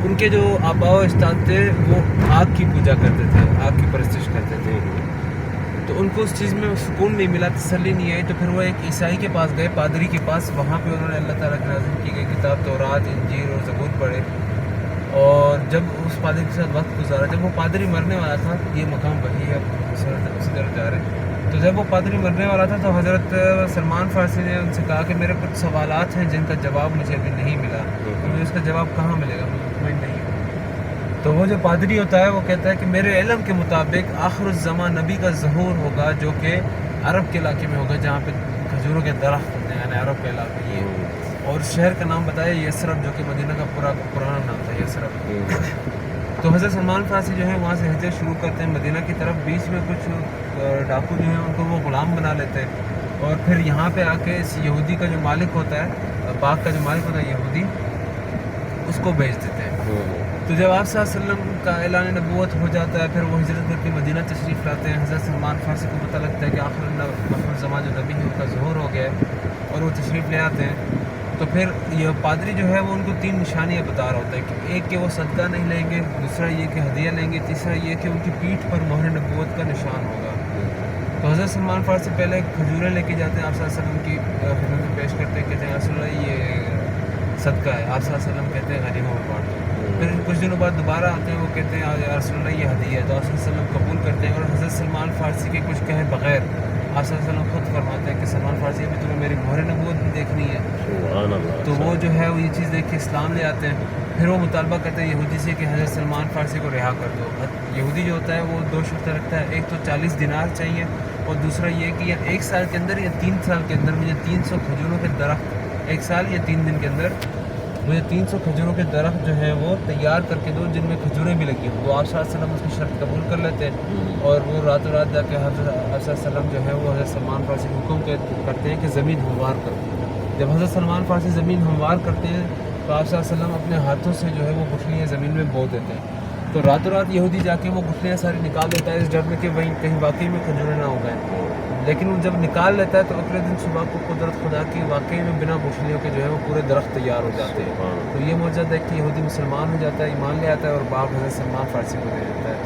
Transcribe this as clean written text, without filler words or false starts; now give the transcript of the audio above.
ان کے جو آبا و اجداد تھے وہ آگ کی پوجا کرتے تھے، آگ کی پرستش کرتے تھے، تو ان کو اس چیز میں سکون نہیں ملا، تسلی نہیں آئی، تو پھر وہ ایک عیسائی کے پاس گئے، پادری کے پاس، وہاں پہ انہوں نے اللہ تعالیٰ کی نازل کی گئی کتاب تورات، انجیل اور زبور پڑھے، اور جب اس پادری کے ساتھ وقت گزارا، جب وہ پادری مرنے والا تھا، یہ مقام وہی ہے، اسی طرف جا رہے ہیں، تو جب وہ پادری مرنے والا تھا تو حضرت سلمان فارسی نے ان سے کہا کہ میرے کچھ سوالات ہیں جن کا جواب مجھے ابھی نہیں ملا، تو مجھے اس کا جواب کہاں ملے گا، میں مطمئن نہیں ہوں۔ تو وہ جو پادری ہوتا ہے وہ کہتا ہے کہ میرے علم کے مطابق آخر الزمان نبی کا ظہور ہوگا، جو کہ عرب کے علاقے میں ہوگا، جہاں پہ کھجوروں کے درخت ہوتے ہیں، یعنی عرب کے علاقے یہ، اور شہر کا نام بتایا یثرب، جو کہ مدینہ کا پرانا نام تھا یثرب۔ تو حضرت سلمان فارسی جو ہے وہاں سے ہجرت شروع کرتے ہیں مدینہ کی طرف، بیچ میں کچھ ڈاکو جو ہیں ان کو وہ غلام بنا لیتے ہیں، اور پھر یہاں پہ آ کے اس یہودی کا جو مالک ہوتا ہے، باغ کا جو مالک ہوتا ہے یہودی، اس کو بیچ دیتے ہیں۔ تو جب آپ صلی اللہ علیہ وسلم کا اعلان نبوت ہو جاتا ہے، پھر وہ ہجرت کر کے مدینہ تشریف لاتے ہیں، حضرت سلمان فارسی کو پتہ لگتا ہے کہ آخر زمان جو نبی ہے ان کا ظہور ہو گیا ہے، اور وہ تشریف لے آتے ہیں۔ تو پھر یہ پادری جو ہے وہ ان کو 3 نشانیاں بتا رہا ہوتا ہے کہ ایک کہ وہ صدقہ نہیں لیں گے، دوسرا یہ کہ ہدیہ لیں گے، تیسرا یہ کہ ان کی پیٹھ پر مہر نبوت کا نشان ہوگا۔ تو حضرت سلمان فارسی پہلے کھجوریں لے کے جاتے ہیں، آپ صلی اللہ علیہ وسلم کی خدمت میں پیش کرتے ہیں، کہتے ہیں رسول اللہ یہ صدقہ ہے، آپ صلی اللہ علیہ وسلم کہتے ہیں غریبوں میں بانٹ دو۔ پھر کچھ دنوں بعد دوبارہ آتے ہیں، وہ کہتے ہیں یا رسول اللہ یہ ہدیہ ہے، تو آپ صلی اللہ علیہ وسلم قبول کرتے ہیں، اور حضرت سلمان فارسی کے کچھ کہے بغیر آپ صلی اللہ علیہ وسلم خود فرماتے ہیں کہ سلمان فارسی ابھی تمہیں میری مہر نبوت بھی دیکھنی ہے، سبحان اللہ۔ تو وہ جو ہے وہ یہ چیز دیکھ کے اسلام لے آتے ہیں۔ پھر وہ مطالبہ کرتے ہیں یہودی سے کہ حضرت سلمان فارسی کو رہا کر دو۔ یہودی جو ہوتا ہے وہ 2 شرطیں رکھتا ہے، ایک تو 40 دینار چاہیے، اور دوسرا یہ کہ یا 1 سال کے اندر یا 3 سال کے اندر مجھے 300 کھجوروں کے درخت، 1 سال یا 3 دن کے اندر مجھے 300 کھجوروں کے درخت جو ہیں وہ تیار کر کے دو، جن میں کھجوریں بھی لگی ہوں۔ تو آپ صلی اللہ علیہ وسلم اس کی شرط قبول کر لیتے ہیں، اور وہ راتوں رات جا کے حضرت صلی اللہ علیہ وسلم جو ہے وہ حضرت سلمان فارسی کو حکم کرتے ہیں کہ زمین ہموار کرو۔ جب حضرت سلمان فارسی زمین ہموار کرتے ہیں تو آپ صلی اللہ علیہ وسلم اپنے ہاتھوں سے جو ہے وہ گٹھلیاں زمین میں بو دیتے ہیں، تو راتوں رات یہودی جا کے وہ گٹھلیاں ساری نکال دیتا ہے، اس ڈر میں کہ وہیں کہیں واقعی میں کھجوریں نہ ہو گئے، لیکن وہ جب نکال لیتا ہے تو اگلے دن صبح کو قدرت خدا کی واقعی میں بنا گٹھلیوں کے جو ہے وہ پورے درخت تیار ہو جاتے ہیں۔ تو یہ معجزہ دیکھ کے یہودی مسلمان ہو جاتا ہے، ایمان لے آتا ہے، اور باپ حضرت سلمان فارسی کو دے دیتا ہے۔